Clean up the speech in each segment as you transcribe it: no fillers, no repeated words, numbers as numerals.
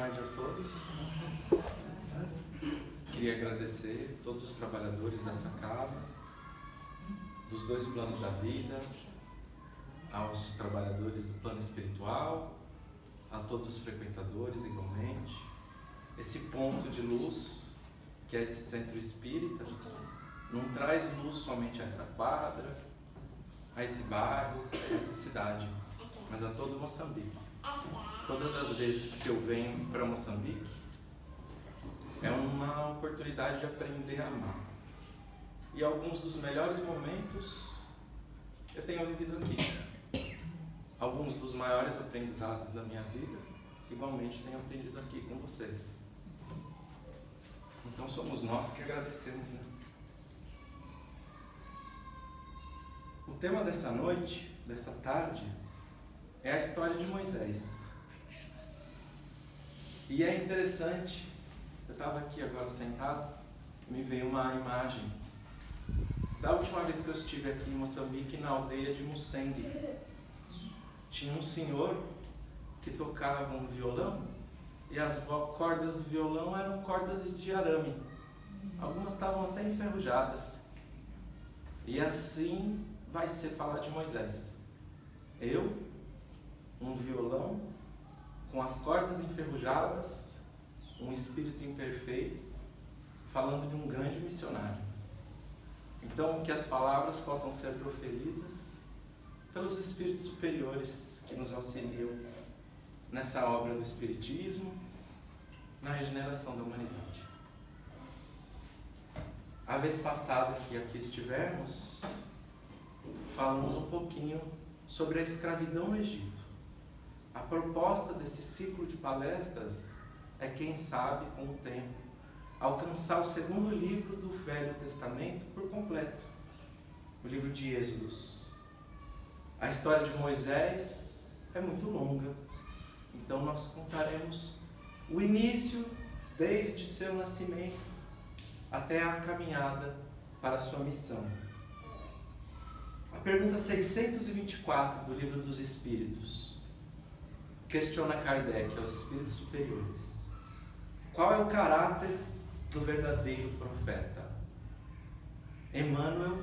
tarde a todos. Queria agradecer a todos os trabalhadores dessa casa, dos dois planos da vida, aos trabalhadores do plano espiritual, a todos os frequentadores igualmente. Esse ponto de luz, que é esse centro espírita, não traz luz somente a essa quadra, a esse bairro, a essa cidade, mas a todo Moçambique. Todas as vezes que eu venho para Moçambique, é uma oportunidade de aprender a amar. E alguns dos melhores momentos eu tenho vivido aqui. Alguns dos maiores aprendizados da minha vida, igualmente tenho aprendido aqui com vocês. Então somos nós que agradecemos, né? O tema dessa noite, dessa tarde, é a história de Moisés. E é interessante, eu estava aqui agora sentado, me veio uma imagem da última vez que eu estive aqui em Moçambique, na aldeia de Mussende. Tinha um senhor que tocava um violão e as cordas do violão eram cordas de arame. Algumas estavam até enferrujadas. E assim vai ser falar de Moisés. Eu, um violão, com as cordas enferrujadas, um espírito imperfeito, falando de um grande missionário. Então, que as palavras possam ser proferidas pelos espíritos superiores que nos auxiliam nessa obra do Espiritismo, na regeneração da humanidade. A vez passada que aqui estivemos, falamos um pouquinho sobre a escravidão no Egito. A proposta desse ciclo de palestras é, quem sabe, com o tempo, alcançar o segundo livro do Velho Testamento por completo, o livro de Êxodos. A história de Moisés é muito longa, então nós contaremos o início, desde seu nascimento até a caminhada para a sua missão. A pergunta 624 do Livro dos Espíritos questiona Kardec aos espíritos superiores: qual é o caráter do verdadeiro profeta? Emmanuel,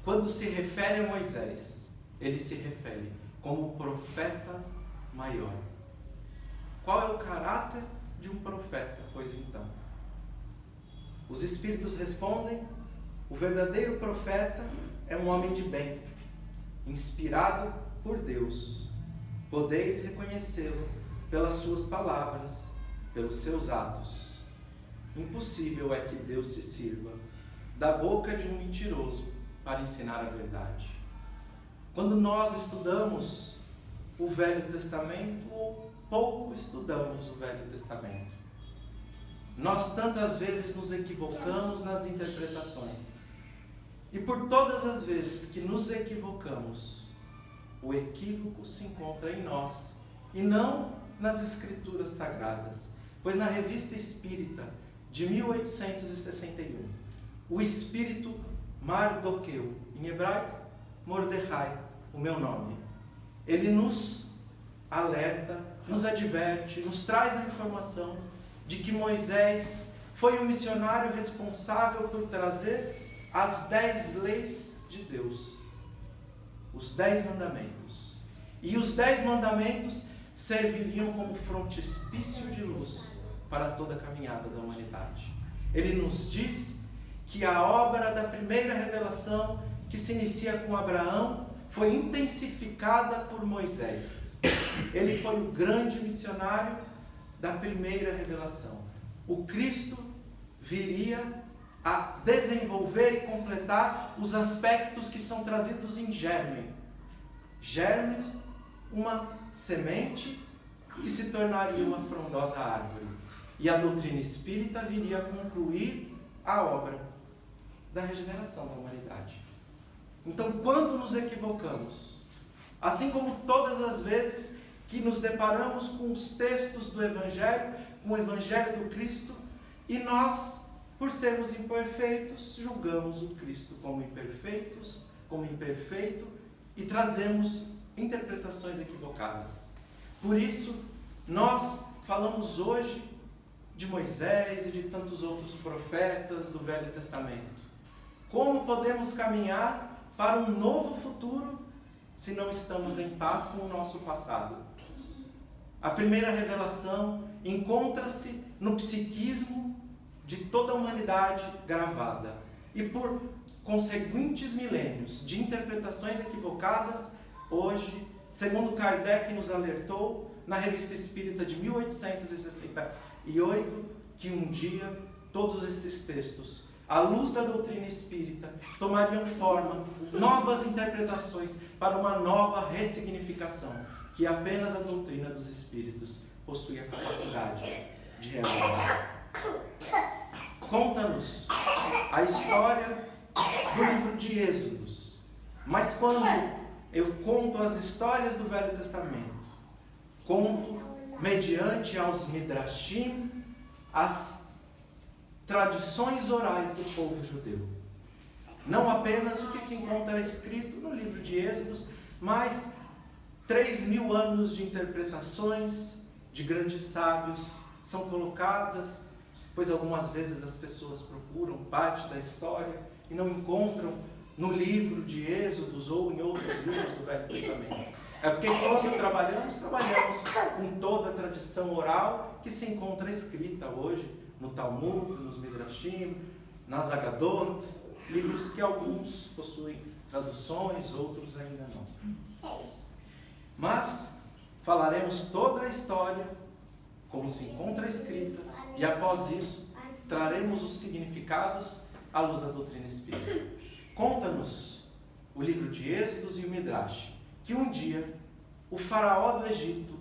quando se refere a Moisés, ele se refere como o profeta maior. Qual é o caráter de um profeta, pois então? Os espíritos respondem: o verdadeiro profeta é um homem de bem, inspirado por Deus. Podeis reconhecê-lo pelas suas palavras, pelos seus atos. Impossível é que Deus se sirva da boca de um mentiroso para ensinar a verdade. Quando nós estudamos o Velho Testamento, ou pouco estudamos o Velho Testamento, nós tantas vezes nos equivocamos nas interpretações. E por todas as vezes que nos equivocamos, o equívoco se encontra em nós e não nas Escrituras Sagradas. Pois na Revista Espírita de 1861, o Espírito Mardoqueu, em hebraico, Mordecai, o meu nome, ele nos alerta, nos adverte, nos traz a informação de que Moisés foi o missionário responsável por trazer as 10 leis de Deus, os 10 mandamentos. E os 10 mandamentos serviriam como frontispício de luz para toda a caminhada da humanidade. Ele nos diz que a obra da primeira revelação, que se inicia com Abraão, foi intensificada por Moisés. Ele foi o grande missionário da primeira revelação. O Cristo viria a desenvolver e completar os aspectos que são trazidos em germe. Germe, uma semente que se tornaria uma frondosa árvore. E a doutrina espírita viria a concluir a obra da regeneração da humanidade. Então, quando nos equivocamos, assim como todas as vezes que nos deparamos com os textos do Evangelho, com o Evangelho do Cristo, e nós, por sermos imperfeitos, julgamos o Cristo como imperfeito, e trazemos interpretações equivocadas. Por isso, nós falamos hoje de Moisés e de tantos outros profetas do Velho Testamento. Como podemos caminhar para um novo futuro se não estamos em paz com o nosso passado? A primeira revelação encontra-se no psiquismo de toda a humanidade gravada. E por conseguintes milênios de interpretações equivocadas, hoje, segundo Kardec nos alertou na Revista Espírita de 1868, que um dia todos esses textos, à luz da doutrina espírita, tomariam forma, novas interpretações para uma nova ressignificação, que apenas a doutrina dos espíritos possui a capacidade de realizar. Conta-nos a história do livro de Êxodos, mas quando eu conto as histórias do Velho Testamento, conto mediante aos Midrashim, as tradições orais do povo judeu. Não apenas o que se encontra escrito no livro de Êxodos, mas 3.000 anos de interpretações de grandes sábios são colocadas, pois algumas vezes as pessoas procuram parte da história e não encontram no livro de Êxodos ou em outros livros do Velho Testamento. É porque quando trabalhamos com toda a tradição oral que se encontra escrita hoje no Talmud, nos Midrashim, nas Agadot, livros que alguns possuem traduções, outros ainda não. Mas falaremos toda a história como se encontra escrita e após isso traremos os significados à luz da doutrina espírita. Conta-nos o livro de Êxodos e o Midrash que um dia o faraó do Egito,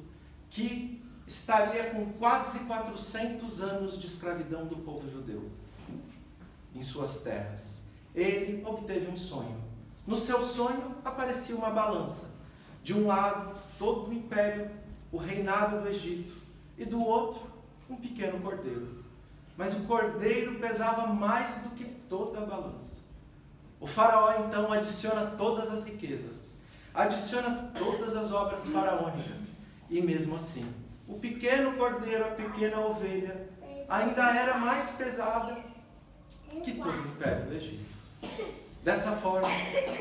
que estaria com quase 400 anos de escravidão do povo judeu em suas terras, ele obteve um sonho. No seu sonho aparecia uma balança. De um lado, todo o império, o reinado do Egito, e do outro, um pequeno cordeiro. Mas o cordeiro pesava mais do que toda a balança. O faraó então adiciona todas as riquezas, adiciona todas as obras faraônicas, e mesmo assim, o pequeno cordeiro, a pequena ovelha, ainda era mais pesada que todo o império do Egito. Dessa forma,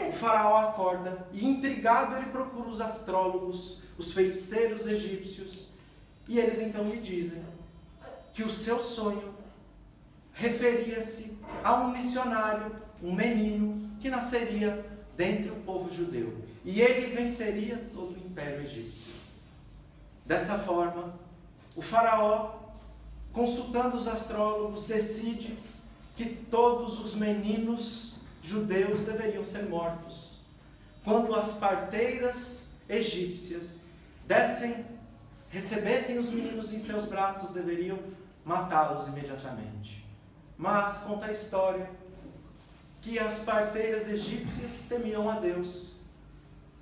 o faraó acorda e, intrigado, ele procura os astrólogos, os feiticeiros egípcios, e eles então lhe dizem que o seu sonho referia-se a um missionário, um menino, que nasceria dentre o povo judeu, e ele venceria todo o império egípcio. Dessa forma, o faraó, consultando os astrólogos, decide que todos os meninos judeus deveriam ser mortos. Quando as parteiras egípcias recebessem os meninos em seus braços, deveriam matá-los imediatamente. Mas conta a história que as parteiras egípcias temiam a Deus.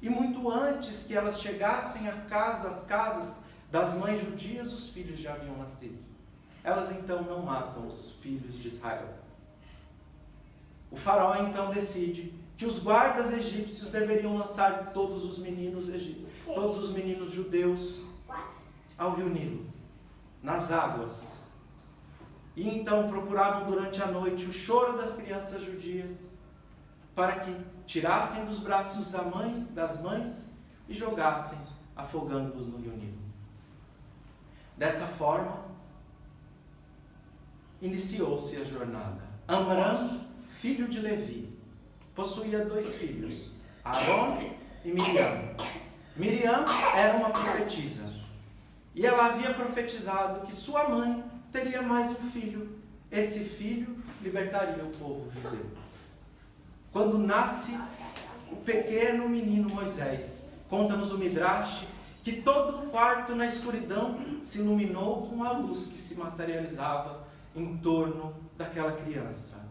E muito antes que elas chegassem às casas das mães judias, os filhos já haviam nascido. Elas então não matam os filhos de Israel. O faraó então decide que os guardas egípcios deveriam lançar todos os meninos judeus ao rio Nilo, nas águas. E então procuravam durante a noite o choro das crianças judias para que tirassem dos braços das mães e jogassem, afogando-os no rio Nilo. Dessa forma, iniciou-se a jornada. Amram, filho de Levi, possuía 2 filhos, Arão e Miriam. Miriam era uma profetisa, e ela havia profetizado que sua mãe teria mais um filho. Esse filho libertaria o povo judeu. Quando nasce o pequeno menino Moisés, conta-nos o Midrash que todo o quarto na escuridão se iluminou com a luz que se materializava em torno daquela criança.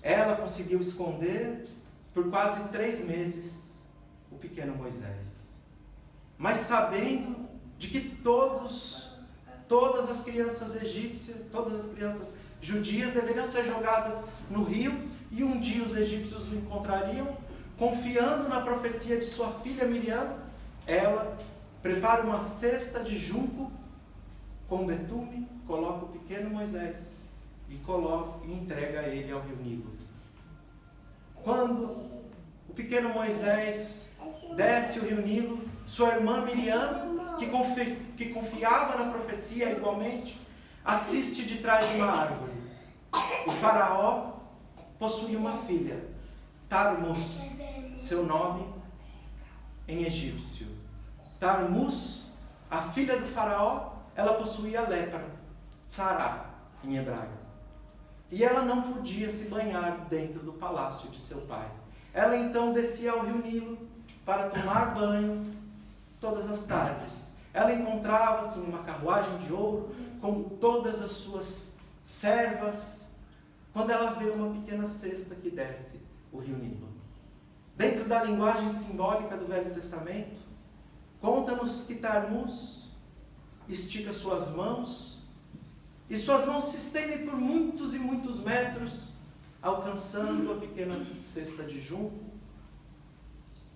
Ela conseguiu esconder por quase 3 meses o pequeno Moisés. Mas sabendo de que todas as crianças egípcias, todas as crianças judias deveriam ser jogadas no rio, e um dia os egípcios o encontrariam, confiando na profecia de sua filha Miriam, ela prepara uma cesta de junco com betume, coloca o pequeno Moisés e entrega ele ao rio Nilo. Quando o pequeno Moisés desce o rio Nilo, sua irmã Miriam, que confiava na profecia igualmente, assiste de trás de uma árvore. O faraó possuía uma filha, Tarmus, seu nome em egípcio. Tarmus, a filha do faraó, ela possuía lepra, tsará, em hebraico. E ela não podia se banhar dentro do palácio de seu pai. Ela então descia ao rio Nilo para tomar banho todas as tardes. Ela encontrava-se em uma carruagem de ouro com todas as suas servas, quando ela vê uma pequena cesta que desce o rio Nilo. Dentro da linguagem simbólica do Velho Testamento, conta-nos que Tarmus estica suas mãos, e suas mãos se estendem por muitos e muitos metros, alcançando a pequena cesta de junco.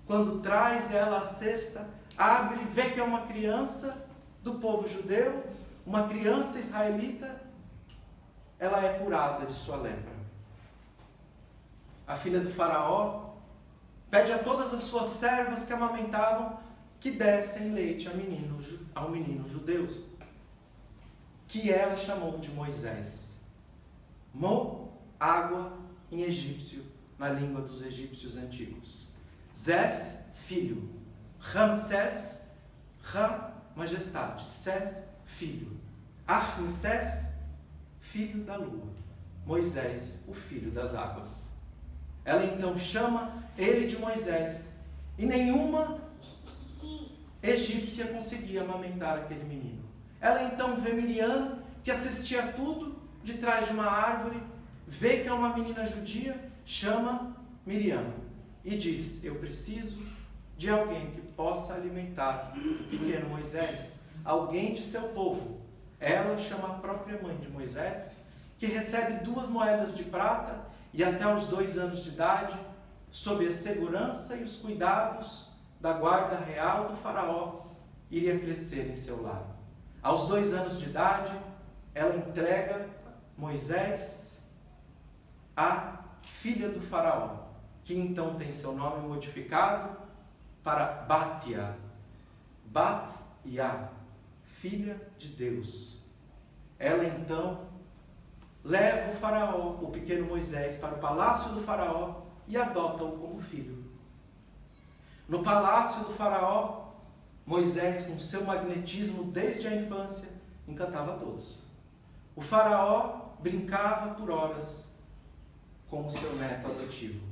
Quando traz ela a cesta, abre e vê que é uma criança do povo judeu, uma criança israelita, ela é curada de sua lepra. A filha do faraó pede a todas as suas servas que amamentavam que dessem leite ao menino judeu, que ela chamou de Moisés. Mo, água em egípcio, na língua dos egípcios antigos. Zés, filho. Ramsés, Ram, majestade. Sés, filho. Armsés, filho da lua. Moisés, o filho das águas. Ela então chama ele de Moisés, e nenhuma egípcia conseguia amamentar aquele menino. Ela então vê Miriam, que assistia a tudo de trás de uma árvore, vê que é uma menina judia, chama Miriam e diz: eu preciso de alguém que possa alimentar o pequeno Moisés, alguém de seu povo. Ela chama a própria mãe de Moisés, que recebe 2 moedas de prata, e até os 2 anos de idade, sob a segurança e os cuidados da guarda real do faraó, iria crescer em seu lar. Aos 2 anos de idade, ela entrega Moisés à filha do faraó, que então tem seu nome modificado para Batia, Bat-Ya, filha de Deus. Ela então leva o faraó, o pequeno Moisés, para o palácio do faraó e adota-o como filho. No palácio do faraó, Moisés, com seu magnetismo desde a infância, encantava a todos. O faraó brincava por horas com o seu neto adotivo.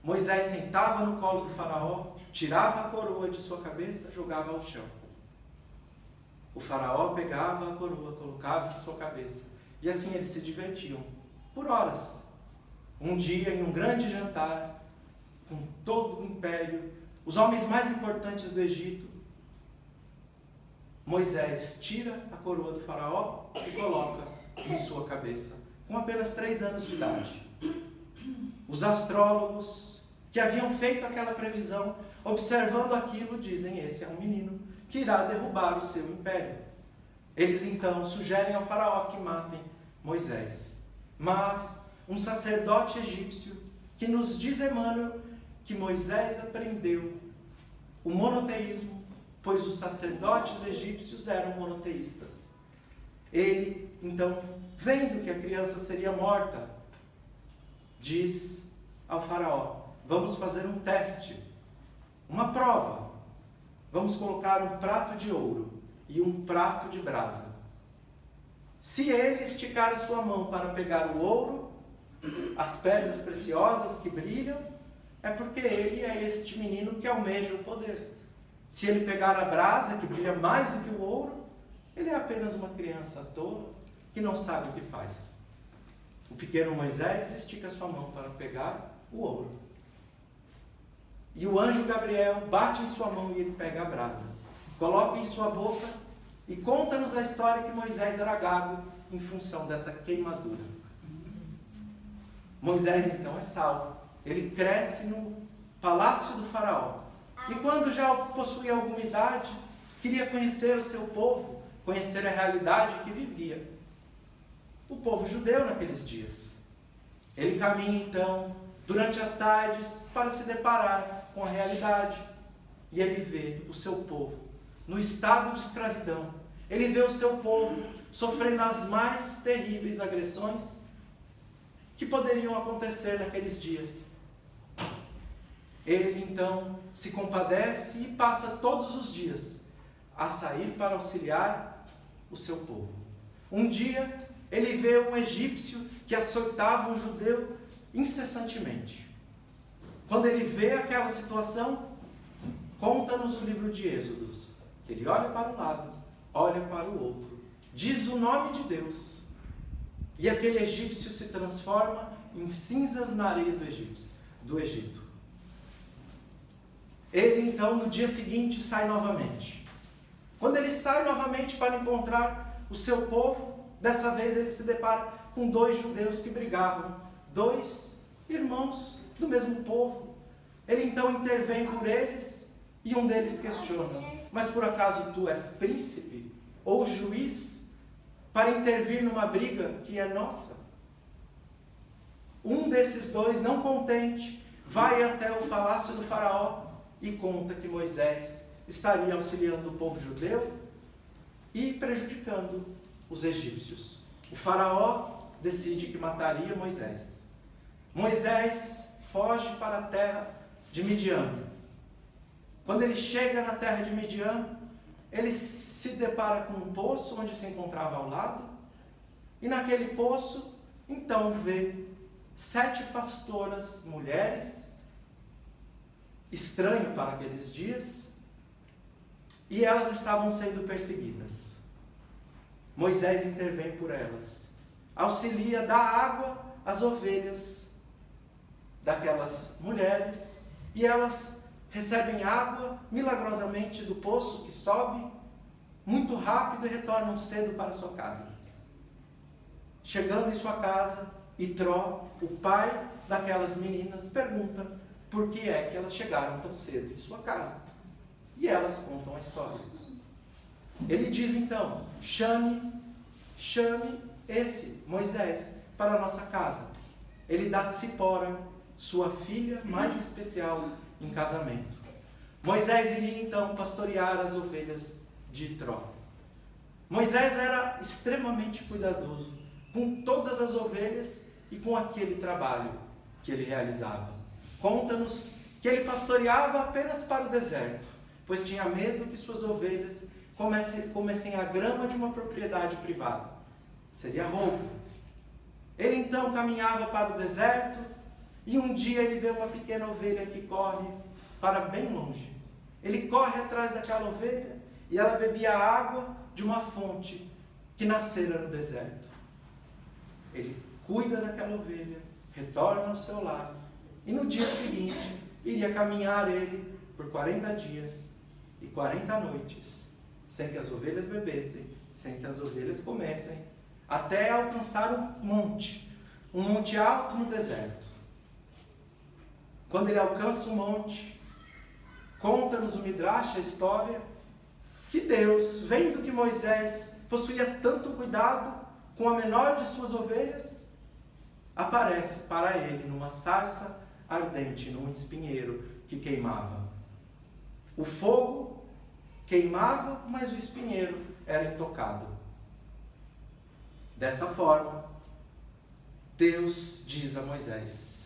Moisés sentava no colo do faraó, tirava a coroa de sua cabeça, jogava ao chão. O faraó pegava a coroa, colocava em sua cabeça, e assim eles se divertiam por horas. Um dia, em um grande jantar, com todo o império, os homens mais importantes do Egito, Moisés tira a coroa do faraó e coloca em sua cabeça, com apenas 3 anos de idade. Os astrólogos que haviam feito aquela previsão, observando aquilo, dizem: esse é um menino que irá derrubar o seu império. Eles então sugerem ao faraó que matem Moisés. Mas um sacerdote egípcio, que nos diz Emmanuel que Moisés aprendeu o monoteísmo, pois os sacerdotes egípcios eram monoteístas. Ele, então, vendo que a criança seria morta, diz ao faraó: vamos fazer um teste, uma prova. Vamos colocar um prato de ouro e um prato de brasa. Se ele esticar a sua mão para pegar o ouro, as pedras preciosas que brilham, é porque ele é este menino que almeja o poder. Se ele pegar a brasa, que brilha mais do que o ouro, ele é apenas uma criança tola que não sabe o que faz. O pequeno Moisés estica sua mão para pegar o ouro. E o anjo Gabriel bate em sua mão e ele pega a brasa, coloca em sua boca e conta-nos a história que Moisés era gago em função dessa queimadura. Moisés então é salvo. Ele cresce no palácio do faraó. E quando já possuía alguma idade, queria conhecer o seu povo, conhecer a realidade que vivia o povo judeu naqueles dias. Ele caminha então durante as tardes para se deparar com a realidade. E ele vê o seu povo no estado de escravidão. Ele vê o seu povo sofrendo as mais terríveis agressões que poderiam acontecer naqueles dias. Ele então se compadece e passa todos os dias a sair para auxiliar o seu povo. Um dia ele vê um egípcio que açoitava um judeu incessantemente. Quando ele vê aquela situação, conta-nos o livro de Êxodos, que ele olha para um lado, olha para o outro, diz o nome de Deus, e aquele egípcio se transforma em cinzas na areia do Egito. Ele então no dia seguinte sai novamente. Quando ele sai novamente para encontrar o seu povo, dessa vez ele se depara com 2 judeus que brigavam, 2 irmãos do mesmo povo. Ele então intervém por eles e um deles questiona: mas por acaso tu és príncipe ou juiz para intervir numa briga que é nossa? Um desses 2, não contente, vai até o palácio do faraó e conta que Moisés estaria auxiliando o povo judeu e prejudicando os egípcios. O faraó decide que mataria Moisés. Moisés foge para a terra de Midian. Quando ele chega na terra de Midian, ele se depara com um poço onde se encontrava ao lado, e naquele poço, então vê 7 pastoras mulheres, estranho para aqueles dias, e elas estavam sendo perseguidas. Moisés intervém por elas, auxilia, dá água às ovelhas daquelas mulheres, e elas recebem água milagrosamente do poço que sobe muito rápido e retornam cedo para sua casa. Chegando em sua casa, Itró, o pai daquelas meninas, pergunta por que é que elas chegaram tão cedo em sua casa. E elas contam a história. Ele diz então: chame esse Moisés para a nossa casa. Ele dá Tsipora, sua filha mais especial, em casamento. Moisés iria então pastorear as ovelhas de Itró. Moisés era extremamente cuidadoso com todas as ovelhas e com aquele trabalho que ele realizava. Conta-nos que ele pastoreava apenas para o deserto, pois tinha medo que suas ovelhas comessem a grama de uma propriedade privada. Seria roubo. Ele então caminhava para o deserto e um dia ele vê uma pequena ovelha que corre para bem longe. Ele corre atrás daquela ovelha e ela bebia a água de uma fonte que nascera no deserto. Ele cuida daquela ovelha, retorna ao seu lar e no dia seguinte iria caminhar ele por 40 dias e 40 noites, sem que as ovelhas bebessem, sem que as ovelhas comessem, até alcançar um monte alto no deserto. Quando ele alcança o monte, conta-nos o Midrash, a história, que Deus, vendo que Moisés possuía tanto cuidado com a menor de suas ovelhas, aparece para ele numa sarça ardente, num espinheiro que queimava. O fogo queimava, mas o espinheiro era intocado. Dessa forma, Deus diz a Moisés: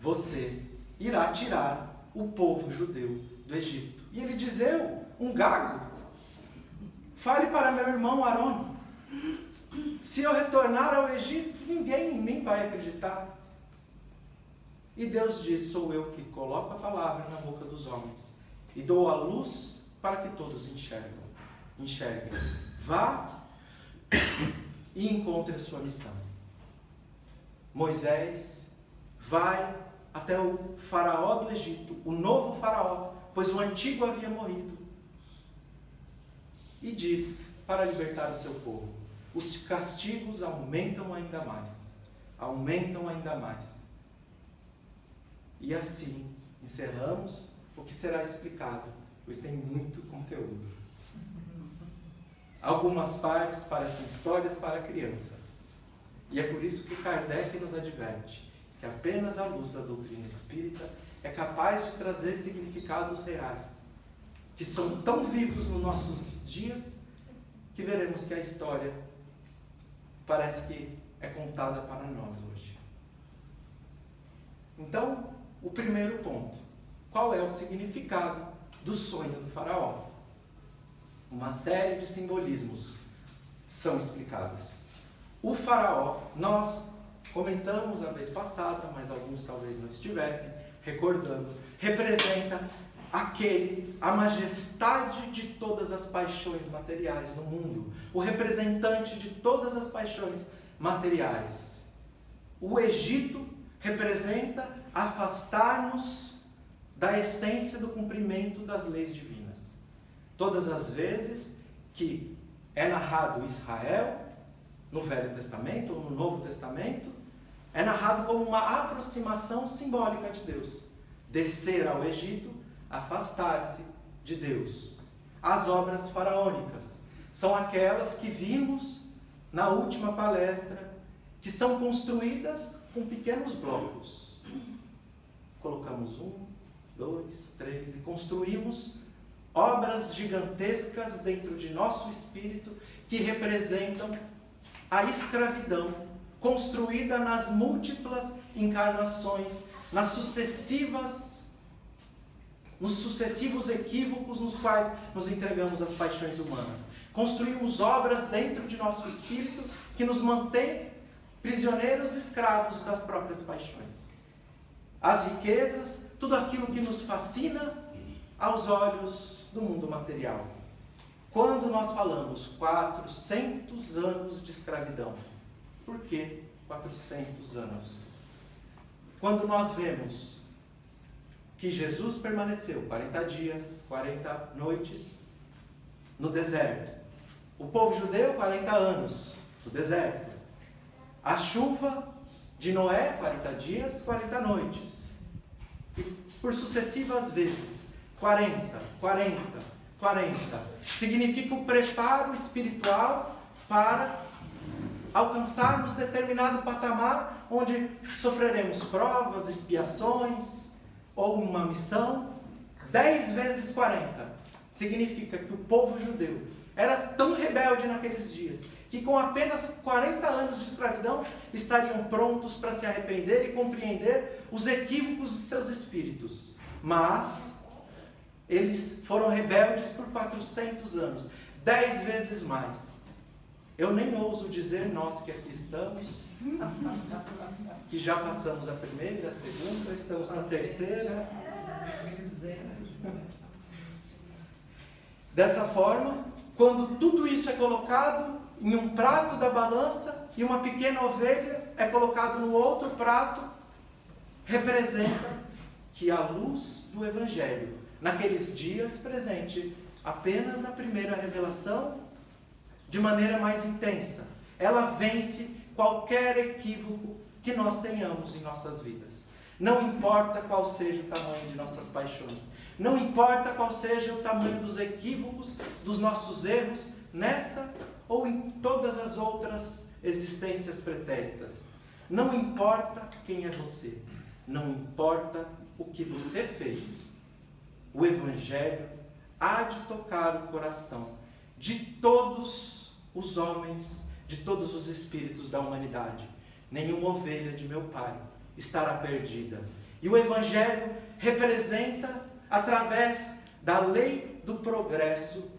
você irá tirar o povo judeu do Egito. E ele diz: eu, um gago? Fale para meu irmão Arão. Se eu retornar ao Egito, ninguém em mim vai acreditar. E Deus diz: sou eu que coloco a palavra na boca dos homens e dou a luz para que todos enxerguem. Vá e encontre a sua missão. Moisés vai até o faraó do Egito, o novo faraó, pois o antigo havia morrido, e diz para libertar o seu povo: os castigos aumentam ainda mais, aumentam ainda mais. E assim encerramos o que será explicado, pois tem muito conteúdo. Algumas partes parecem histórias para crianças. E é por isso que Kardec nos adverte que apenas a luz da doutrina espírita é capaz de trazer significados reais, que são tão vivos nos nossos dias, que veremos que a história parece que é contada para nós hoje. Então, o primeiro ponto. Qual é o significado do sonho do faraó? Uma série de simbolismos são explicados. O faraó, nós comentamos a vez passada, mas alguns talvez não estivessem recordando, representa a majestade de todas as paixões materiais no mundo, o representante de todas as paixões materiais. O Egito representa afastar-nos da essência do cumprimento das leis divinas. Todas as vezes que é narrado Israel, no Velho Testamento ou no Novo Testamento, é narrado como uma aproximação simbólica de Deus. Descer ao Egito, afastar-se de Deus. As obras faraônicas são aquelas que vimos na última palestra, que são construídas com pequenos blocos. Colocamos 1, 2, 3 e construímos obras gigantescas dentro de nosso espírito que representam a escravidão construída nas múltiplas encarnações, nos sucessivos equívocos nos quais nos entregamos às paixões humanas. Construímos obras dentro de nosso espírito que nos mantém prisioneiros escravos das próprias paixões. As riquezas, tudo aquilo que nos fascina aos olhos do mundo material. Quando nós falamos 400 anos de escravidão, por que 400 anos? Quando nós vemos que Jesus permaneceu 40 dias, 40 noites no deserto. O povo judeu, 40 anos no deserto. A chuva de Noé, 40 dias, 40 noites. E por sucessivas vezes, 40, 40, 40. Significa o preparo espiritual para alcançarmos determinado patamar onde sofreremos provas, expiações ou uma missão. 10 vezes 40 significa que o povo judeu era tão rebelde naqueles dias que com apenas 40 anos de escravidão estariam prontos para se arrepender e compreender os equívocos de seus espíritos. Mas eles foram rebeldes por 400 anos, 10 vezes mais. Eu nem ouso dizer nós que aqui estamos, que já passamos a primeira, a segunda, estamos na terceira. Dessa forma, quando tudo isso é colocado em um prato da balança e uma pequena ovelha é colocado no outro prato, representa que a luz do Evangelho, naqueles dias presente apenas na primeira revelação, de maneira mais intensa, ela vence qualquer equívoco que nós tenhamos em nossas vidas. Não importa qual seja o tamanho de nossas paixões, não importa qual seja o tamanho dos equívocos, dos nossos erros, nessa ou em todas as outras existências pretéritas. Não importa quem é você, não importa o que você fez, o Evangelho há de tocar o coração de todos os homens, de todos os espíritos da humanidade. Nenhuma ovelha de meu Pai estará perdida. E o Evangelho representa, através da lei do progresso,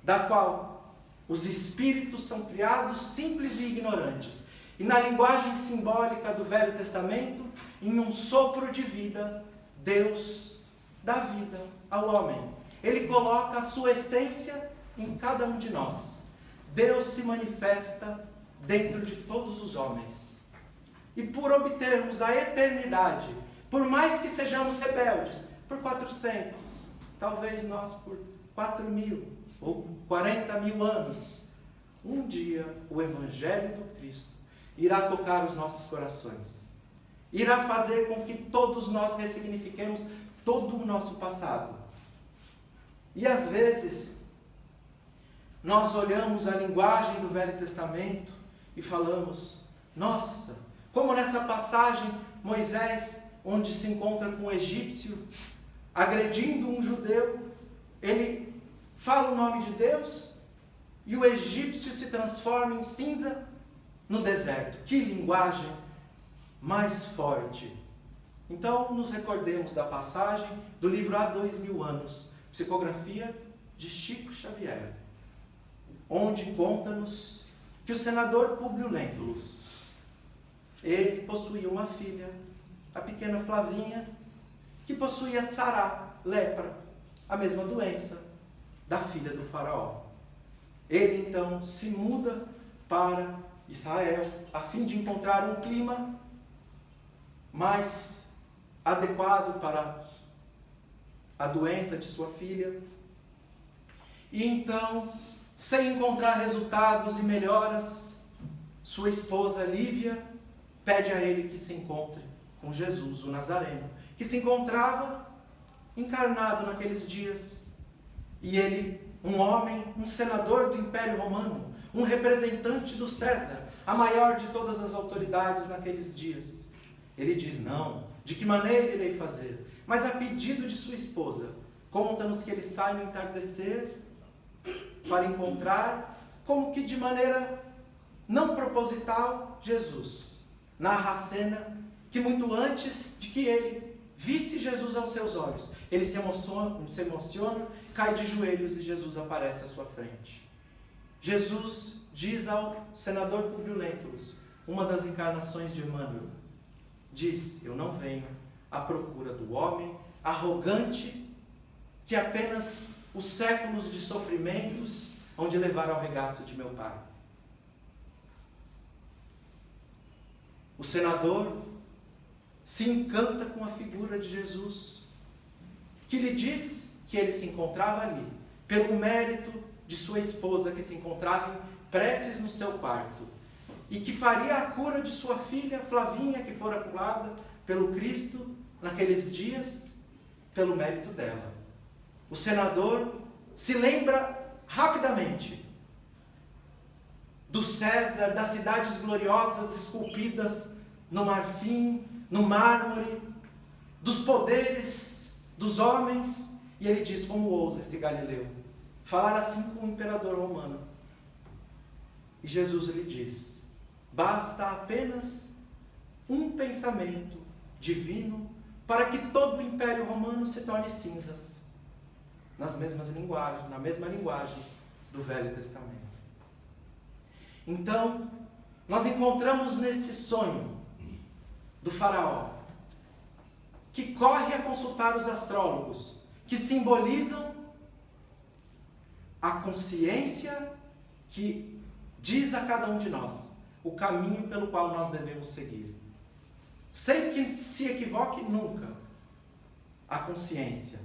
da qual os espíritos são criados simples e ignorantes. E na linguagem simbólica do Velho Testamento, em um sopro de vida, Deus dá vida ao homem. Ele coloca a sua essência em cada um de nós. Deus se manifesta dentro de todos os homens. E por obtermos a eternidade, por mais que sejamos rebeldes, por 400, talvez nós por 4.000 ou 40.000 anos, um dia o Evangelho do Cristo irá tocar os nossos corações. Irá fazer com que todos nós ressignifiquemos todo o nosso passado. E às vezes, nós olhamos a linguagem do Velho Testamento e falamos, nossa, como nessa passagem Moisés, onde se encontra com um egípcio, agredindo um judeu, ele fala o nome de Deus e o egípcio se transforma em cinza no deserto. Que linguagem mais forte! Então, nos recordemos da passagem do livro Há 2000 anos, psicografia de Chico Xavier, onde conta-nos que o senador Públio Lentulus, ele possuía uma filha, a pequena Flavinha, que possuía tzará, lepra, a mesma doença da filha do faraó. Ele então se muda para Israel a fim de encontrar um clima mais adequado para a doença de sua filha. E então, sem encontrar resultados e melhoras, sua esposa Lívia pede a ele que se encontre com Jesus, o Nazareno, que se encontrava encarnado naqueles dias. E ele, um homem, um senador do Império Romano, um representante do César, a maior de todas as autoridades naqueles dias. Ele diz, não, de que maneira irei fazer? Mas a pedido de sua esposa, conta-nos que ele sai no entardecer para encontrar, como que de maneira não proposital, Jesus. Narra a cena que muito antes de que ele visse Jesus aos seus olhos, ele se emociona, cai de joelhos e Jesus aparece à sua frente. Jesus diz ao senador Públio Lentulus, uma das encarnações de Emmanuel, diz, eu não venho à procura do homem arrogante que apenas os séculos de sofrimentos hão de levar ao regaço de meu Pai. O senador se encanta com a figura de Jesus, que lhe diz que ele se encontrava ali, pelo mérito de sua esposa, que se encontrava em preces no seu quarto, e que faria a cura de sua filha Flavinha, que fora curada pelo Cristo naqueles dias, pelo mérito dela. O senador se lembra rapidamente do César, das cidades gloriosas esculpidas no marfim, no mármore, dos poderes dos homens, e ele diz, como ousa esse Galileu falar assim com o imperador romano? E Jesus lhe diz, basta apenas um pensamento divino para que todo o Império Romano se torne cinzas, na mesma linguagem do Velho Testamento. Então, nós encontramos nesse sonho do faraó, que corre a consultar os astrólogos, que simbolizam a consciência que diz a cada um de nós o caminho pelo qual nós devemos seguir. Sem que se equivoque nunca a consciência.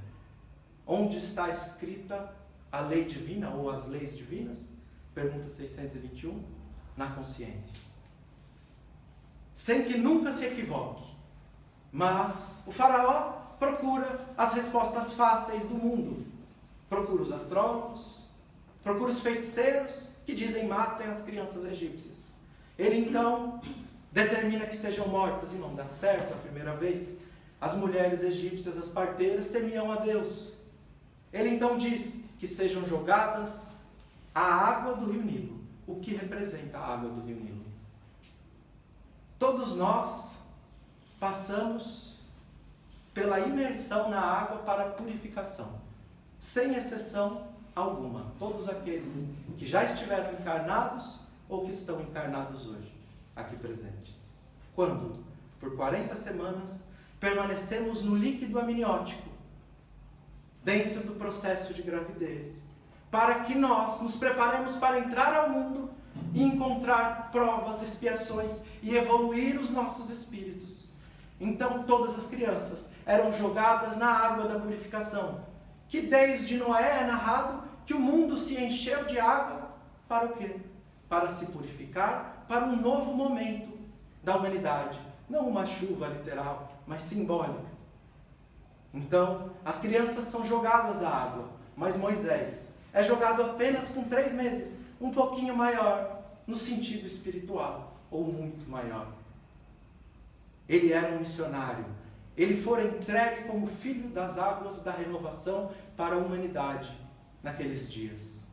Onde está escrita a lei divina ou as leis divinas? Pergunta 621. Na consciência. Sem que nunca se equivoque. Mas o faraó procura as respostas fáceis do mundo. Procura os astrólogos, procura os feiticeiros que dizem matem as crianças egípcias. Ele então determina que sejam mortas, e não dá certo a primeira vez. As mulheres egípcias, as parteiras, temiam a Deus. Ele então diz que sejam jogadas à água do rio Nilo. O que representa a água do rio Nilo? Todos nós passamos pela imersão na água para a purificação, sem exceção alguma. Todos aqueles que já estiveram encarnados ou que estão encarnados hoje, aqui presentes. Quando, por 40 semanas, permanecemos no líquido amniótico, dentro do processo de gravidez, para que nós nos preparemos para entrar ao mundo e encontrar provas, expiações e evoluir os nossos espíritos. Então todas as crianças eram jogadas na água da purificação, que desde Noé é narrado que o mundo se encheu de água para o quê? Para se purificar para um novo momento da humanidade. Não uma chuva literal, mas simbólica. Então, as crianças são jogadas à água, mas Moisés, é jogado apenas com 3 meses, um pouquinho maior, no sentido espiritual, ou muito maior. Ele era um missionário. Ele fora entregue como filho das águas da renovação para a humanidade naqueles dias.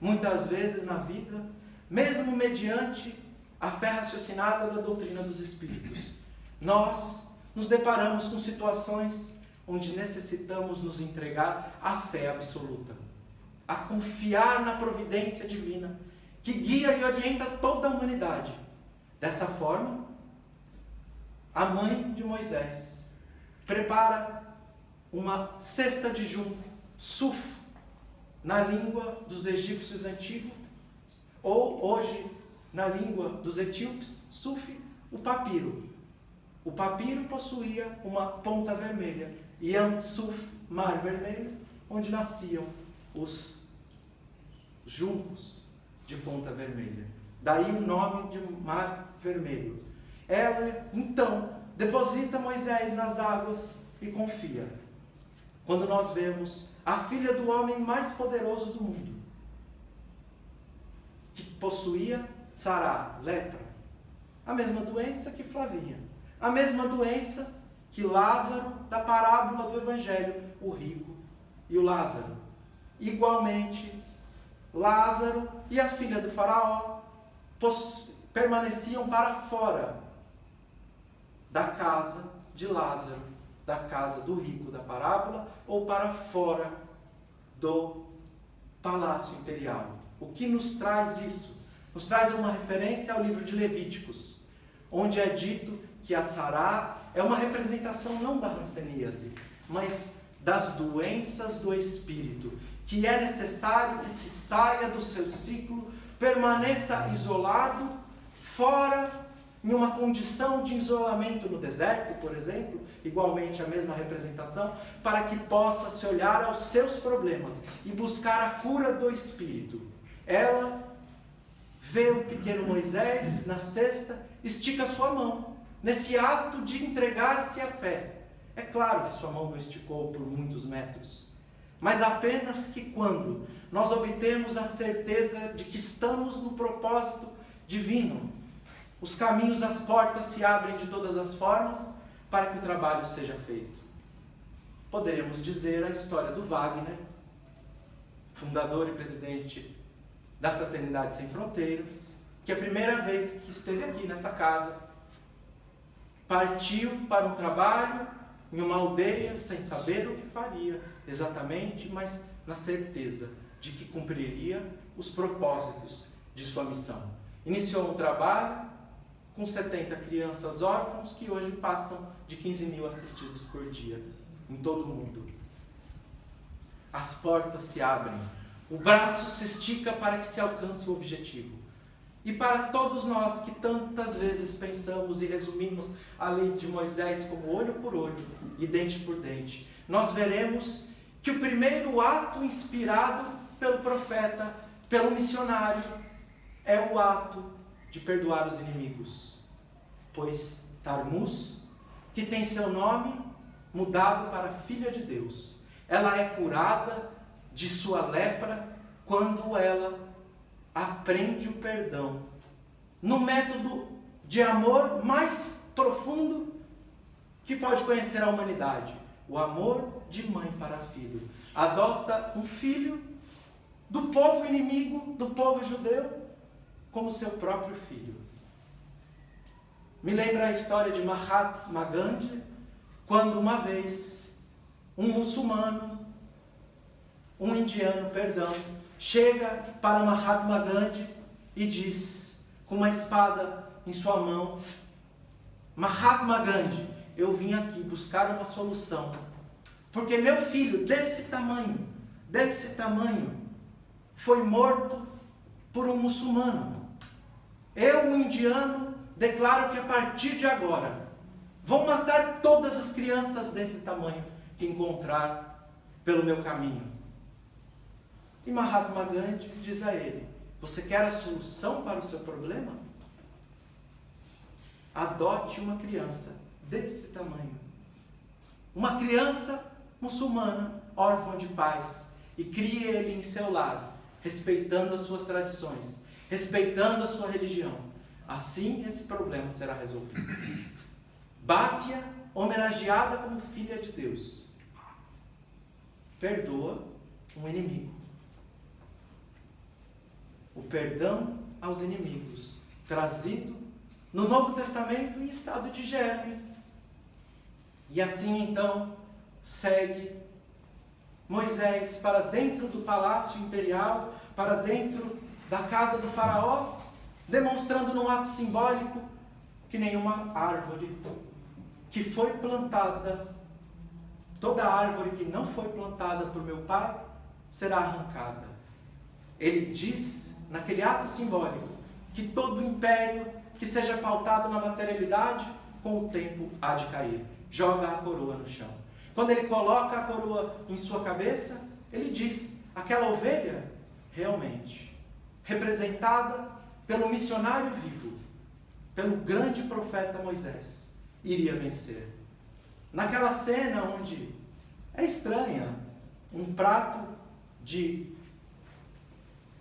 Muitas vezes na vida, mesmo mediante a fé raciocinada da doutrina dos Espíritos, nós nos deparamos com situações onde necessitamos nos entregar à fé absoluta, a confiar na providência divina, que guia e orienta toda a humanidade. Dessa forma, a mãe de Moisés prepara uma cesta de junco, suf, na língua dos egípcios antigos, ou hoje, na língua dos etíopes, suf, o papiro. O papiro possuía uma ponta vermelha, Yam Suf, mar vermelho, onde nasciam os juncos de ponta vermelha. Daí o nome de mar vermelho. Ela, então, deposita Moisés nas águas e confia. Quando nós vemos a filha do homem mais poderoso do mundo, que possuía tzará, lepra, a mesma doença que Flavinha, a mesma doença que Lázaro, da parábola do Evangelho, o rico e o Lázaro. Igualmente, Lázaro e a filha do faraó permaneciam para fora da casa de Lázaro, da casa do rico da parábola, ou para fora do palácio imperial. O que nos traz isso? Nos traz uma referência ao livro de Levíticos, onde é dito que a tzará é uma representação não da hanseníase, mas das doenças do espírito, que é necessário que se saia do seu ciclo, permaneça isolado, fora, em uma condição de isolamento no deserto, por exemplo, igualmente a mesma representação, para que possa se olhar aos seus problemas e buscar a cura do espírito. Ela vê o pequeno Moisés na cesta, estica sua mão, nesse ato de entregar-se à fé. É claro que sua mão não esticou por muitos metros, mas apenas que quando nós obtemos a certeza de que estamos no propósito divino, os caminhos, as portas se abrem de todas as formas para que o trabalho seja feito. Poderíamos dizer a história do Wagner, fundador e presidente da Fraternidade Sem Fronteiras, que a primeira vez que esteve aqui nessa casa, partiu para um trabalho em uma aldeia sem saber o que faria exatamente, mas na certeza de que cumpriria os propósitos de sua missão. Iniciou um trabalho com 70 crianças órfãos que hoje passam de 15 mil assistidos por dia em todo o mundo. As portas se abrem, o braço se estica para que se alcance o objetivo. E para todos nós que tantas vezes pensamos e resumimos a lei de Moisés como olho por olho e dente por dente, nós veremos que o primeiro ato inspirado pelo profeta, pelo missionário, é o ato de perdoar os inimigos. Pois Tarmus, que tem seu nome mudado para Filha de Deus, ela é curada de sua lepra quando ela aprende o perdão, no método de amor mais profundo que pode conhecer a humanidade, o amor de mãe para filho. Adota um filho do povo inimigo, do povo judeu, como seu próprio filho. Me lembra a história de Mahatma Gandhi, quando uma vez um muçulmano, um indiano, chega para Mahatma Gandhi e diz, com uma espada em sua mão: Mahatma Gandhi, eu vim aqui buscar uma solução, porque meu filho desse tamanho, foi morto por um muçulmano. Eu, um indiano, declaro que a partir de agora vou matar todas as crianças desse tamanho que encontrar pelo meu caminho. E Mahatma Gandhi diz a ele: você quer a solução para o seu problema? Adote uma criança desse tamanho. Uma criança muçulmana, órfã de pais. e crie ele em seu lar, respeitando as suas tradições, respeitando a sua religião. Assim esse problema será resolvido. Báquia, homenageada como filha de Deus, perdoa um inimigo. O perdão aos inimigos, trazido no Novo Testamento em estado de germe. E assim então segue Moisés para dentro do palácio imperial, para dentro da casa do faraó, demonstrando num ato simbólico que nenhuma árvore que foi plantada, toda árvore que não foi plantada por meu pai, será arrancada. Ele diz, naquele ato simbólico, que todo império que seja pautado na materialidade, com o tempo há de cair. Joga a coroa no chão. Quando ele coloca a coroa em sua cabeça, ele diz, aquela ovelha, realmente, representada pelo missionário vivo, pelo grande profeta Moisés, iria vencer. Naquela cena onde é estranha, um prato de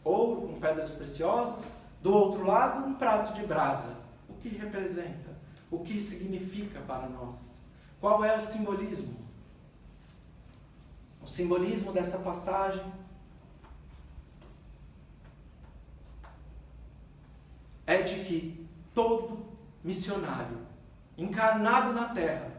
ouro com pedras preciosas, do outro lado um prato de brasa. O que representa? O que significa para nós? Qual é o simbolismo? O simbolismo dessa passagem é de que todo missionário encarnado na terra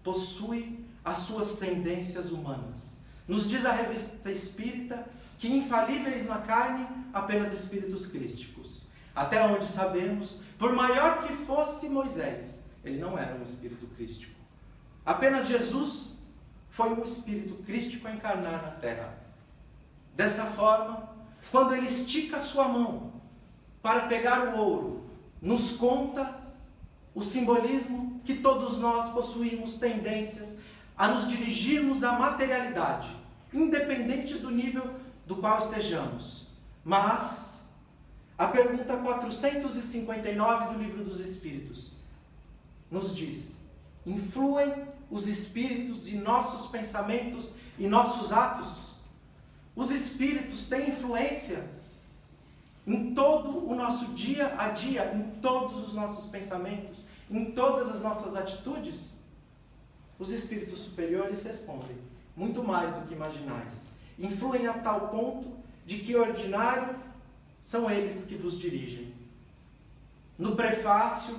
possui as suas tendências humanas. Nos diz a revista espírita que infalíveis na carne, apenas espíritos crísticos. Até onde sabemos, por maior que fosse Moisés, ele não era um espírito crístico. Apenas Jesus foi um espírito crístico a encarnar na terra. Dessa forma, quando ele estica a sua mão para pegar o ouro, nos conta o simbolismo que todos nós possuímos tendências a nos dirigirmos à materialidade, independente do nível do qual estejamos. Mas a pergunta 459 do Livro dos Espíritos nos diz: influem os espíritos em nossos pensamentos e nossos atos? Os espíritos têm influência em todo o nosso dia a dia, em todos os nossos pensamentos, em todas as nossas atitudes? Os espíritos superiores respondem: muito mais do que imaginais. Influem a tal ponto de que ordinário são eles que vos dirigem. No prefácio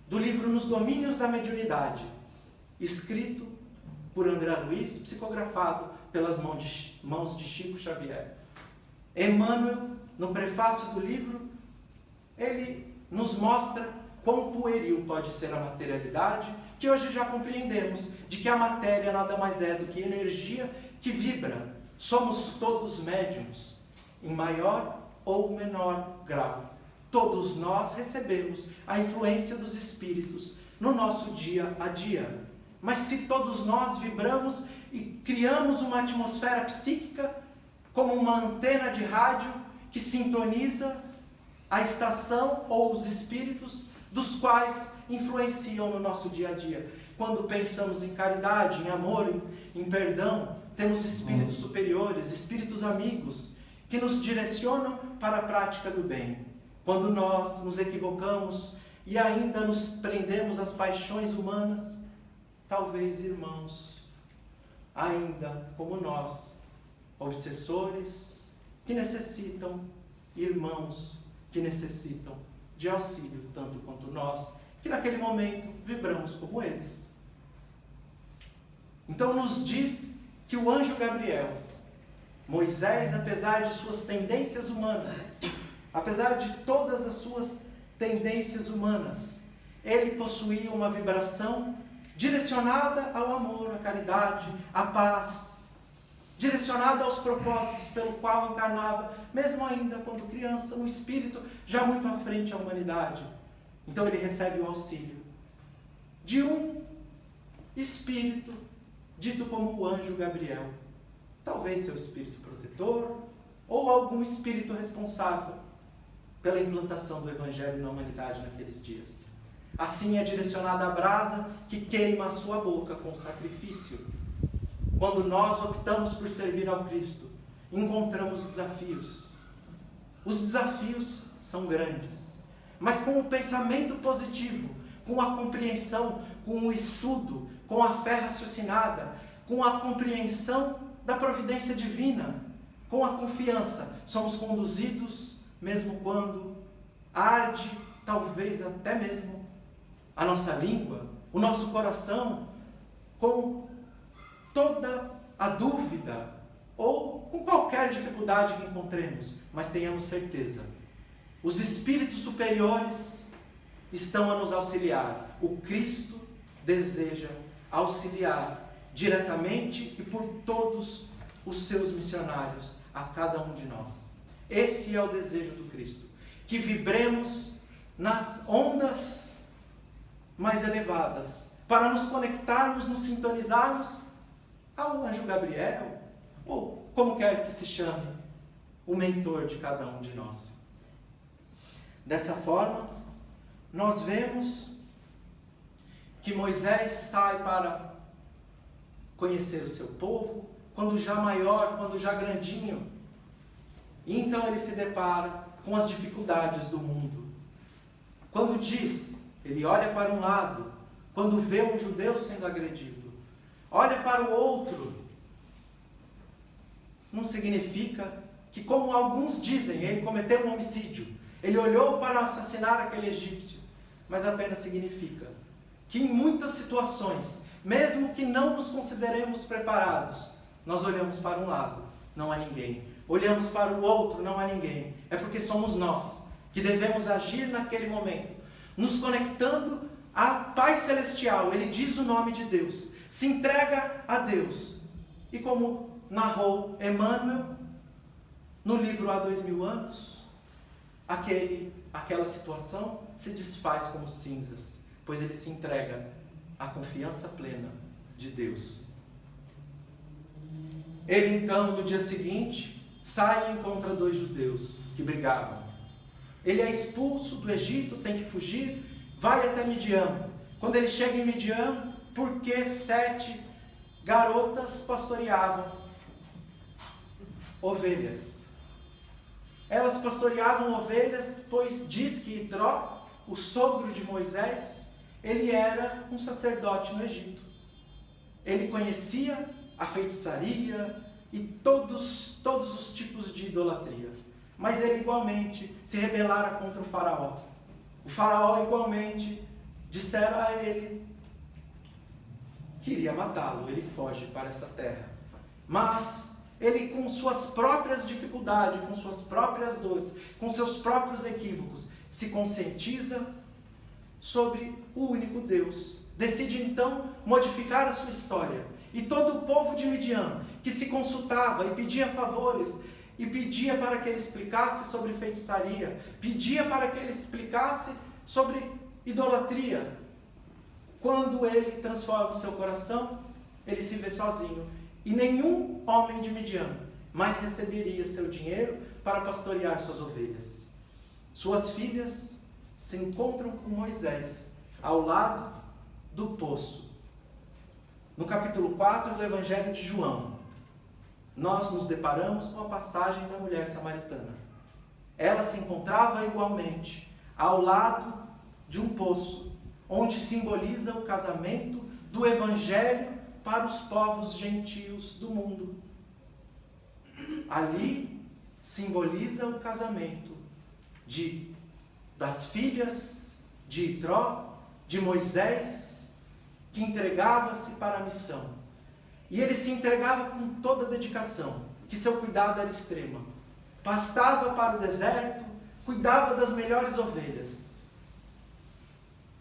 do livro Nos Domínios da Mediunidade, escrito por André Luiz, psicografado pelas mãos de Chico Xavier, Emmanuel, no prefácio do livro, ele nos mostra quão pueril pode ser a materialidade, que hoje já compreendemos, de que a matéria nada mais é do que energia que vibra. Somos todos médiuns, em maior ou menor grau. Todos nós recebemos a influência dos espíritos no nosso dia a dia. Mas se todos nós vibramos e criamos uma atmosfera psíquica, como uma antena de rádio que sintoniza a estação ou os espíritos dos quais influenciam no nosso dia a dia. Quando pensamos em caridade, em amor, em perdão, temos espíritos superiores, espíritos amigos, que nos direcionam para a prática do bem. Quando nós nos equivocamos e ainda nos prendemos às paixões humanas, talvez irmãos, ainda como nós, obsessores que necessitam, irmãos que necessitam de auxílio tanto quanto nós, que naquele momento vibramos como eles. Então nos diz que o anjo Gabriel, Moisés, apesar de suas tendências humanas, apesar de todas as suas tendências humanas, ele possuía uma vibração direcionada ao amor, à caridade, à paz, direcionada aos propósitos pelo qual encarnava, mesmo ainda quando criança, um espírito já muito à frente à humanidade. Então ele recebe o auxílio de um espírito dito como o anjo Gabriel, talvez seu espírito protetor ou algum espírito responsável pela implantação do Evangelho na humanidade naqueles dias. Assim é direcionada a brasa que queima a sua boca com sacrifício. Quando nós optamos por servir ao Cristo, encontramos os desafios. Os desafios são grandes, mas com o pensamento positivo, com a compreensão, com o estudo, com a fé raciocinada, com a compreensão da providência divina, com a confiança, somos conduzidos, mesmo quando arde, talvez até mesmo, a nossa língua, o nosso coração, com toda a dúvida, ou com qualquer dificuldade que encontremos, mas tenhamos certeza, os espíritos superiores estão a nos auxiliar. O Cristo deseja auxiliar diretamente e por todos os seus missionários a cada um de nós. Esse é o desejo do Cristo, que vibremos nas ondas mais elevadas, para nos conectarmos, nos sintonizarmos ao anjo Gabriel, ou como quer que se chame, o mentor de cada um de nós. Dessa forma, nós vemos que Moisés sai para conhecer o seu povo, quando já maior, quando já grandinho, e então ele se depara com as dificuldades do mundo. Quando diz, ele olha para um lado, quando vê um judeu sendo agredido, olha para o outro, não significa que, como alguns dizem, ele cometeu um homicídio, ele olhou para assassinar aquele egípcio, mas apenas significa que em muitas situações, mesmo que não nos consideremos preparados, nós olhamos para um lado, não há ninguém. Olhamos para o outro, não há ninguém. É porque somos nós que devemos agir naquele momento, nos conectando à Pai Celestial. Ele diz o nome de Deus, se entrega a Deus. E como narrou Emmanuel no livro Há 2000 anos, aquela situação se desfaz como cinzas, pois ele se entrega à confiança plena de Deus. Ele então, no dia seguinte, sai e encontra 2 judeus que brigavam. Ele é expulso do Egito, tem que fugir, vai até Midian. Quando ele chega em Midian, porque 7 garotas pastoreavam ovelhas. Elas pastoreavam ovelhas, pois diz que Itró, o sogro de Moisés, ele era um sacerdote no Egito. Ele conhecia a feitiçaria e todos os tipos de idolatria. Mas ele igualmente se rebelara contra o faraó. O faraó igualmente dissera a ele que iria matá-lo. Ele foge para essa terra. Mas ele, com suas próprias dificuldades, com suas próprias dores, com seus próprios equívocos, se conscientiza sobre o único Deus. Decide então modificar a sua história. E todo o povo de Midian, que se consultava e pedia favores, e pedia para que ele explicasse sobre feitiçaria, pedia para que ele explicasse sobre idolatria. Quando ele transforma o seu coração, ele se vê sozinho. E nenhum homem de Midian mais receberia seu dinheiro para pastorear suas ovelhas. Suas filhas se encontram com Moisés ao lado do poço. No capítulo 4 do Evangelho de João, nós nos deparamos com a passagem da mulher samaritana. Ela se encontrava igualmente ao lado de um poço, onde simboliza o casamento do Evangelho para os povos gentios do mundo. Ali simboliza o casamento das filhas de Itró, de Moisés, que entregava-se para a missão. E ele se entregava com toda a dedicação, que seu cuidado era extremo. Pastava para o deserto, cuidava das melhores ovelhas.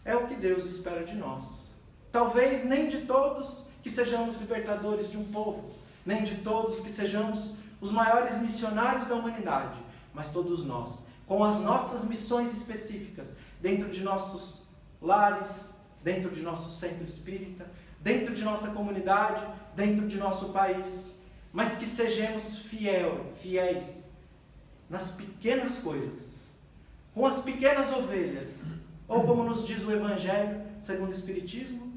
É o que Deus espera de nós. Talvez nem de todos que sejamos libertadores de um povo, nem de todos que sejamos os maiores missionários da humanidade, mas todos nós, com as nossas missões específicas, dentro de nossos lares, dentro de nosso centro espírita, dentro de nossa comunidade, dentro de nosso país, mas que sejamos fiéis nas pequenas coisas, com as pequenas ovelhas, ou como nos diz o Evangelho segundo o Espiritismo,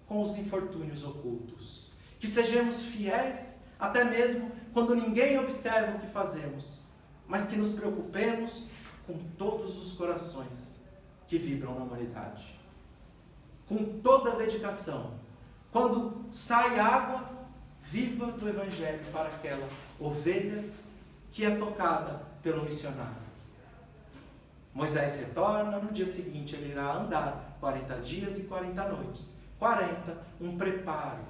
com os infortúnios ocultos. Que sejamos fiéis até mesmo quando ninguém observa o que fazemos, mas que nos preocupemos com todos os corações que vibram na humanidade. Com toda a dedicação. Quando sai água viva do Evangelho para aquela ovelha que é tocada pelo missionário. Moisés retorna, no dia seguinte ele irá andar 40 dias e 40 noites. 40, um preparo.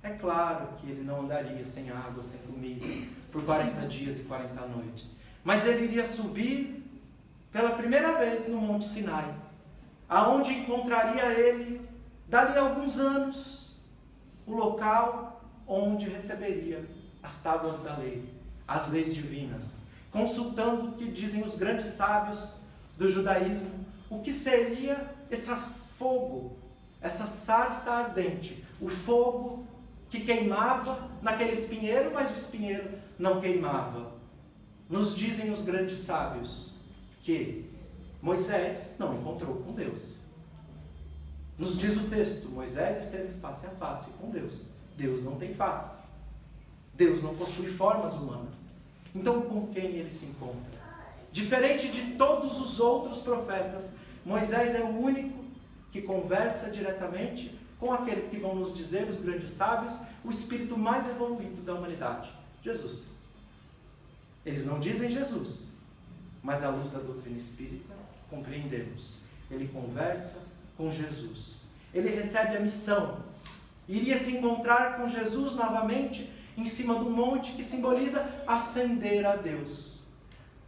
É claro que ele não andaria sem água, sem comida, por 40 dias e 40 noites. Mas ele iria subir pela primeira vez no Monte Sinai, aonde encontraria ele, dali a alguns anos, o local onde receberia as tábuas da lei, as leis divinas, consultando o que dizem os grandes sábios do judaísmo, o que seria esse fogo, essa sarça ardente, o fogo que queimava naquele espinheiro, mas o espinheiro não queimava. Nos dizem os grandes sábios que Moisés não encontrou com Deus. Nos diz o texto, Moisés esteve face a face com Deus. Deus não tem face. Deus não possui formas humanas. Então com quem ele se encontra? Diferente de todos os outros profetas, Moisés é o único que conversa diretamente com aqueles que vão nos dizer, os grandes sábios, o espírito mais evoluído da humanidade, Jesus. Eles não dizem Jesus, mas à luz da doutrina espírita, compreendemos. Ele conversa com Jesus. Ele recebe a missão. Iria se encontrar com Jesus novamente em cima do monte que simboliza ascender a Deus.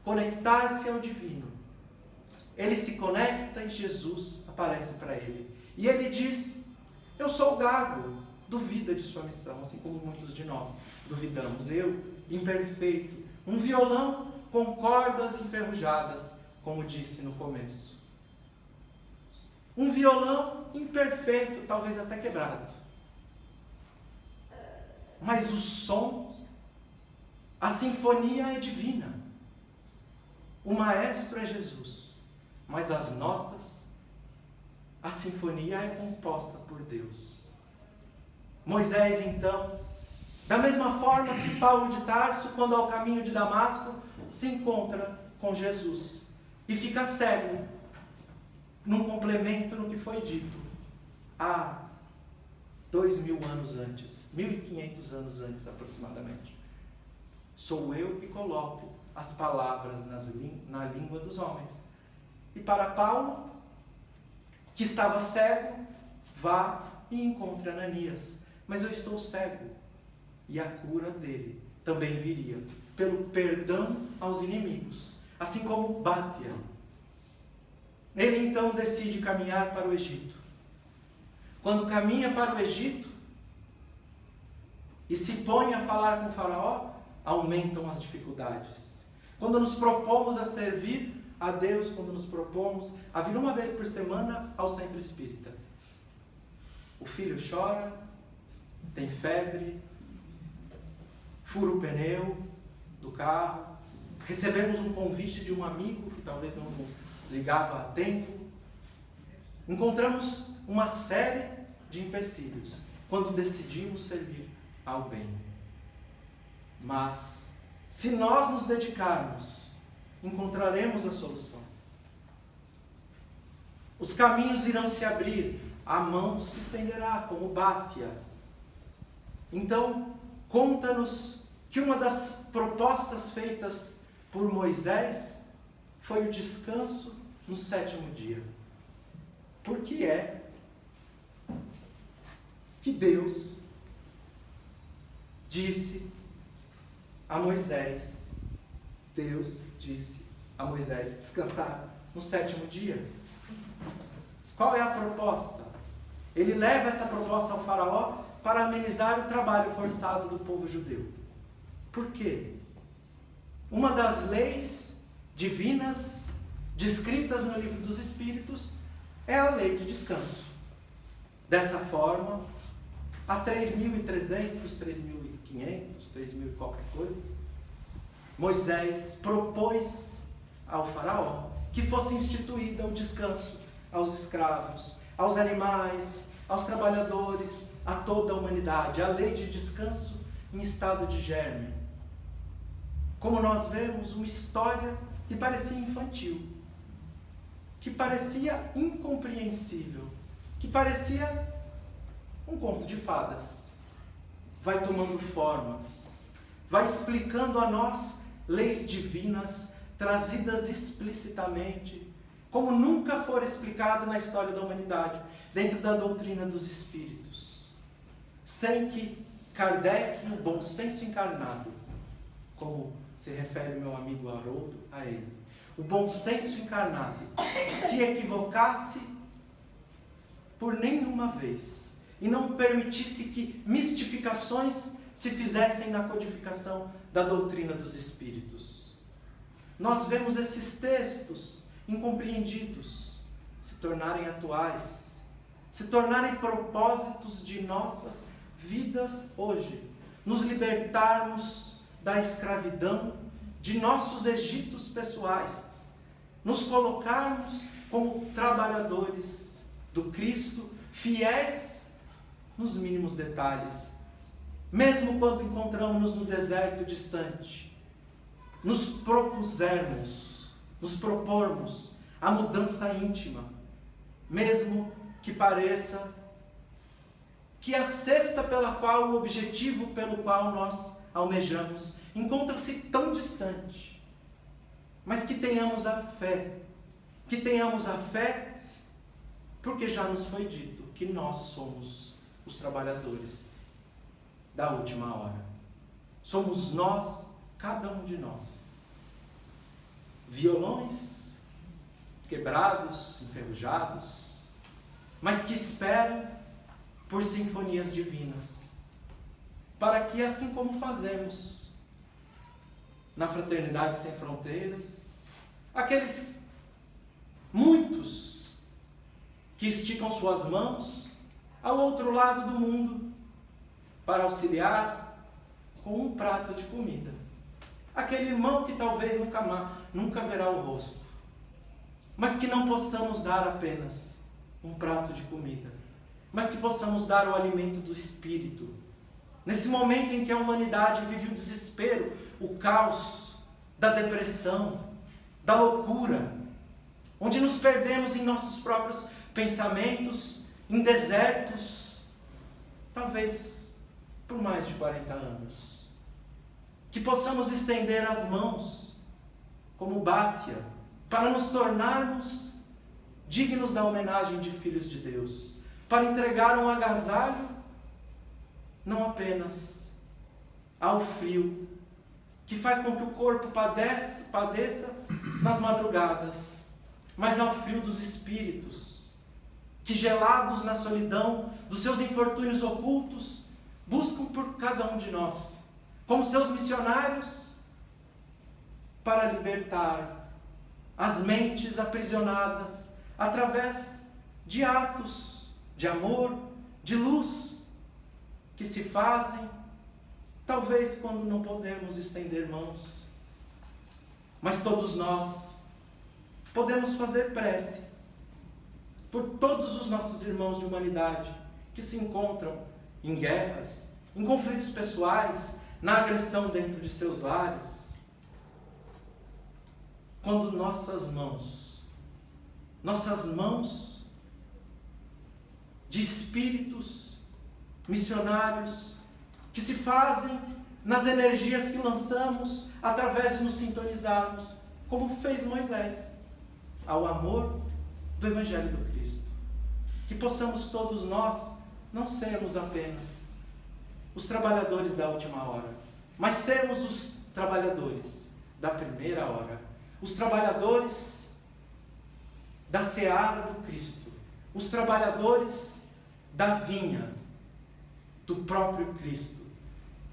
Conectar-se ao divino. Ele se conecta e Jesus aparece para ele. E ele diz, eu sou gago. Duvida de sua missão, assim como muitos de nós duvidamos. Eu, imperfeito, um violão com cordas enferrujadas, como disse no começo. Um violão imperfeito, talvez até quebrado. Mas o som, a sinfonia é divina. O maestro é Jesus. Mas as notas, a sinfonia é composta por Deus. Moisés, então, da mesma forma que Paulo de Tarso, quando ao caminho de Damasco, se encontra com Jesus e fica cego, num complemento no que foi dito há 2000 anos antes, 1500 anos antes aproximadamente. Sou eu que coloco as palavras na língua dos homens. E para Paulo, que estava cego, vá e encontre Ananias. Mas eu estou cego. E a cura dele também viria pelo perdão aos inimigos, assim como Bátia. Ele então decide caminhar para o Egito. Quando caminha para o Egito e se põe a falar com o faraó, aumentam as dificuldades. Quando nos propomos a servir a Deus, quando nos propomos a vir uma vez por semana ao centro espírita, o filho chora, tem febre, fura o pneu do carro, recebemos um convite de um amigo que talvez não ligava a tempo, encontramos uma série de empecilhos quando decidimos servir ao bem. Mas, se nós nos dedicarmos, encontraremos a solução. Os caminhos irão se abrir, a mão se estenderá, como Bátia. Então, conta-nos que uma das propostas feitas por Moisés foi o descanso no 7º dia. Por que é que Deus disse a Moisés, descansar no 7º dia? Qual é a proposta? Ele leva essa proposta ao faraó para amenizar o trabalho forçado do povo judeu. Por quê? Uma das leis divinas descritas no livro dos Espíritos é a lei de descanso. Dessa forma, há 3.300, 3.500, 3.000 e qualquer coisa, Moisés propôs ao faraó que fosse instituído o descanso aos escravos, aos animais, aos trabalhadores, a toda a humanidade, a lei de descanso em estado de germe. como nós vemos, uma história que parecia infantil, que parecia incompreensível, que parecia um conto de fadas. Vai tomando formas, vai explicando a nós leis divinas trazidas explicitamente, como nunca for explicado na história da humanidade, dentro da doutrina dos espíritos, sem que Kardec, o bom senso encarnado, como se refere meu amigo Haroldo a ele, o bom senso encarnado, se equivocasse por nenhuma vez e não permitisse que mistificações se fizessem na codificação da doutrina dos espíritos. Nós vemos esses textos incompreendidos se tornarem atuais, se tornarem propósitos de nossas vidas hoje, nos libertarmos da escravidão de nossos Egitos pessoais, nos colocarmos como trabalhadores do Cristo, fiéis nos mínimos detalhes, mesmo quando encontramos-nos no deserto distante, nos propormos a mudança íntima, mesmo que pareça que a cesta pela qual, o objetivo pelo qual nós almejamos, encontra-se tão distante, mas que tenhamos a fé, porque já nos foi dito que nós somos os trabalhadores da última hora. Somos nós, cada um de nós. Violões quebrados, enferrujados, mas que esperam por sinfonias divinas, para que, assim como fazemos na Fraternidade Sem Fronteiras, aqueles muitos que esticam suas mãos ao outro lado do mundo para auxiliar com um prato de comida. Aquele irmão que talvez nunca verá o rosto, mas que não possamos dar apenas um prato de comida, mas que possamos dar o alimento do Espírito. Nesse momento em que a humanidade vive o desespero, o caos da depressão, da loucura, onde nos perdemos em nossos próprios pensamentos, em desertos, talvez por mais de 40 anos. Que possamos estender as mãos, como Bátia, para nos tornarmos dignos da homenagem de filhos de Deus, para entregar um agasalho, não apenas ao frio, que faz com que o corpo padeça nas madrugadas, mas ao frio dos espíritos, que gelados na solidão dos seus infortúnios ocultos, buscam por cada um de nós, como seus missionários, para libertar as mentes aprisionadas através de atos de amor, de luz, que se fazem, talvez quando não podemos estender mãos, mas todos nós podemos fazer prece por todos os nossos irmãos de humanidade que se encontram em guerras, em conflitos pessoais, na agressão dentro de seus lares. Quando nossas mãos de espíritos missionários que se fazem nas energias que lançamos através de nos sintonizarmos, como fez Moisés, ao amor do Evangelho do Cristo. Que possamos todos nós não sermos apenas os trabalhadores da última hora, mas sermos os trabalhadores da primeira hora, os trabalhadores da seara do Cristo, os trabalhadores da vinha do próprio Cristo.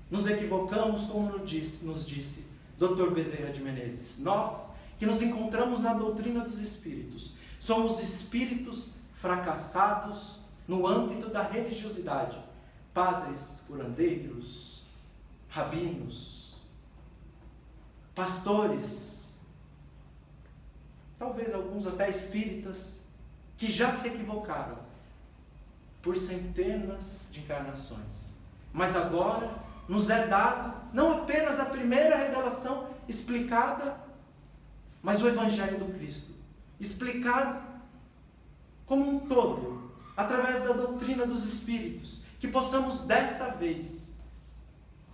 Nos equivocamos, como nos disse Dr. Bezerra de Menezes. Nós, que nos encontramos na doutrina dos espíritos, somos espíritos fracassados no âmbito da religiosidade. Padres, curandeiros, rabinos, pastores, talvez alguns até espíritas, que já se equivocaram por centenas de encarnações, mas agora nos é dado não apenas a primeira revelação explicada, mas o Evangelho do Cristo, explicado como um todo, através da doutrina dos Espíritos, que possamos dessa vez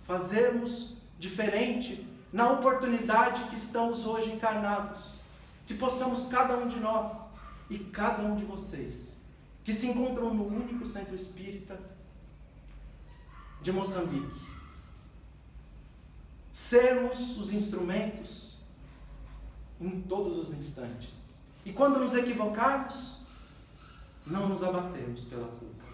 fazermos diferente na oportunidade que estamos hoje encarnados, que possamos cada um de nós e cada um de vocês, que se encontram no único centro espírita de Moçambique, sermos os instrumentos em todos os instantes. E quando nos equivocarmos, não nos abatemos pela culpa,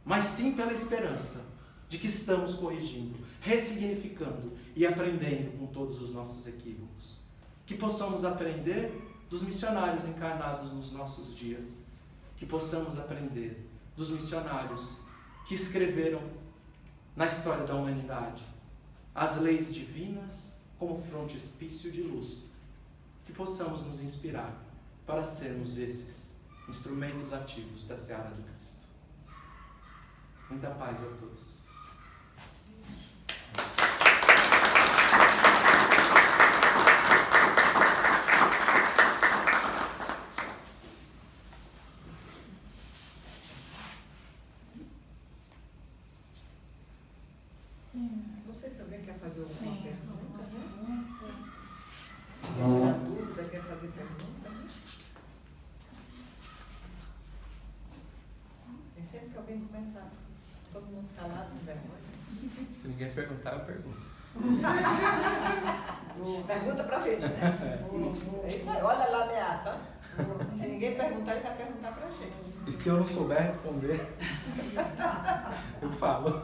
mas sim pela esperança de que estamos corrigindo, ressignificando e aprendendo com todos os nossos equívocos. Que possamos aprender dos missionários encarnados nos nossos dias, que possamos aprender dos missionários que escreveram na história da humanidade as leis divinas como frontispício de luz, que possamos nos inspirar para sermos esses instrumentos ativos da seara do Cristo. Muita paz a todos. Não sei se alguém quer fazer alguma pergunta, né? Quem tiver dúvida, quer fazer pergunta, né? Tem sempre que alguém começa, todo mundo calado, não vergonha. Se ninguém perguntar, eu pergunto. Pergunta pra gente, né? É isso aí, olha lá a ameaça. Se ninguém perguntar, ele vai perguntar pra gente. E se eu não souber responder, eu falo.